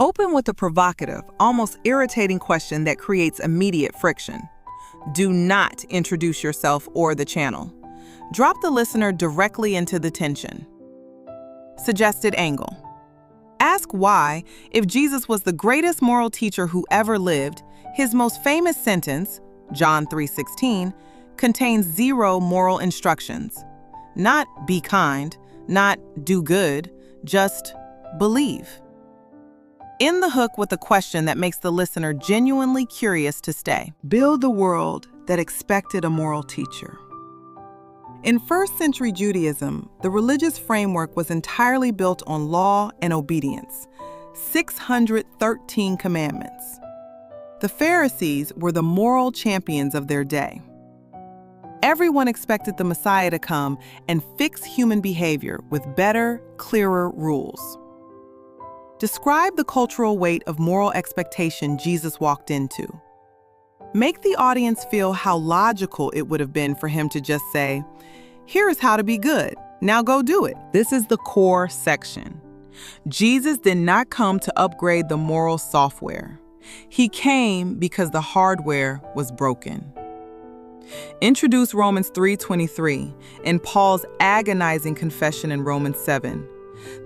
Open with a provocative, almost irritating question that creates immediate friction. Do not introduce yourself or the channel. Drop the listener directly into the tension. Suggested angle. Ask why, if Jesus was the greatest moral teacher who ever lived, his most famous sentence, John 3:16, contains 0 moral instructions. Not be kind, not do good, just believe. End the hook with a question that makes the listener genuinely curious to stay. Build the world that expected a moral teacher. In first-century Judaism, the religious framework was entirely built on law and obedience, 613 commandments. The Pharisees were the moral champions of their day. Everyone expected the Messiah to come and fix human behavior with better, clearer rules. Describe the cultural weight of moral expectation Jesus walked into. Make the audience feel how logical it would have been for him to just say, "Here is how to be good. Now go do it." This is the core section. Jesus did not come to upgrade the moral software. He came because the hardware was broken. Introduce Romans 3:23 in Paul's agonizing confession in Romans 7.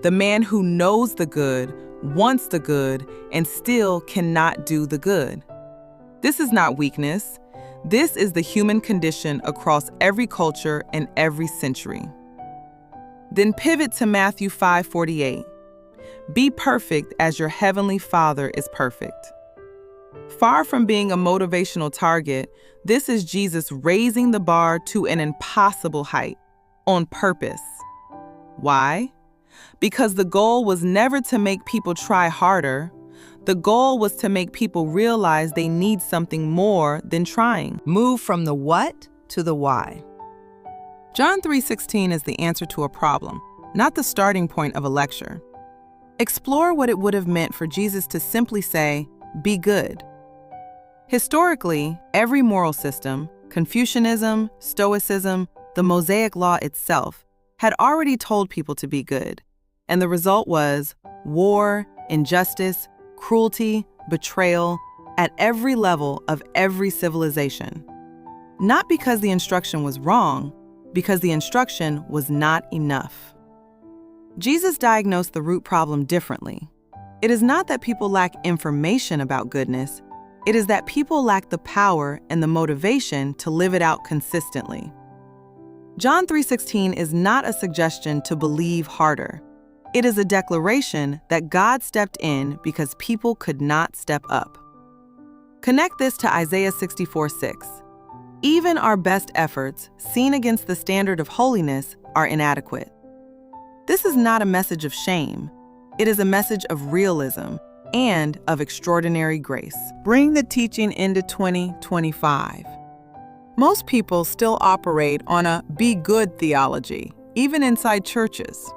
The man who knows the good, wants the good, and still cannot do the good. This is not weakness. This is the human condition across every culture and every century. Then pivot to Matthew 5:48. Be perfect as your heavenly Father is perfect. Far from being a motivational target, this is Jesus raising the bar to an impossible height, on purpose. Why? Because the goal was never to make people try harder. The goal was to make people realize they need something more than trying. Move from the what to the why. John 3:16 is the answer to a problem, not the starting point of a lecture. Explore what it would have meant for Jesus to simply say, "Be good." Historically, every moral system, Confucianism, Stoicism, the Mosaic Law itself, had already told people to be good. And the result was war, injustice, cruelty, betrayal, at every level of every civilization. Not because the instruction was wrong, because the instruction was not enough. Jesus diagnosed the root problem differently. It is not that people lack information about goodness, it is that people lack the power and the motivation to live it out consistently. John 3:16 is not a suggestion to believe harder. It is a declaration that God stepped in because people could not step up. Connect this to Isaiah 64:6. Even our best efforts, seen against the standard of holiness, are inadequate. This is not a message of shame. It is a message of realism and of extraordinary grace. Bring the teaching into 2025. Most people still operate on a be good theology, even inside churches.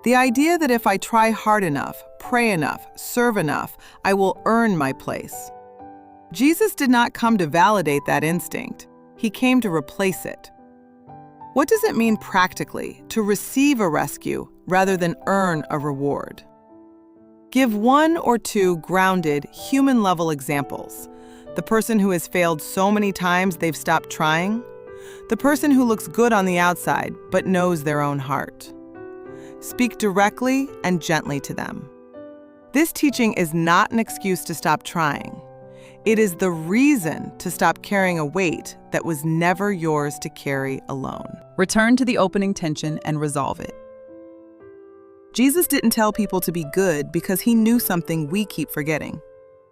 The idea that if I try hard enough, pray enough, serve enough, I will earn my place. Jesus did not come to validate that instinct. He came to replace it. What does it mean practically to receive a rescue rather than earn a reward? Give 1 or 2 grounded, human-level examples. The person who has failed so many times they've stopped trying. The person who looks good on the outside but knows their own heart. Speak directly and gently to them. This teaching is not an excuse to stop trying. It is the reason to stop carrying a weight that was never yours to carry alone. Return to the opening tension and resolve it. Jesus didn't tell people to be good because he knew something we keep forgetting.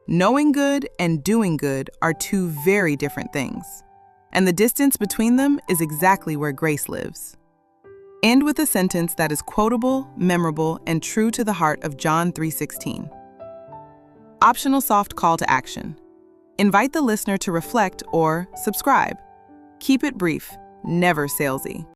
Knowing good and doing good are 2 very different things. And the distance between them is exactly where grace lives. End with a sentence that is quotable, memorable, and true to the heart of John 3:16. Optional soft call to action. Invite the listener to reflect or subscribe. Keep it brief, never salesy.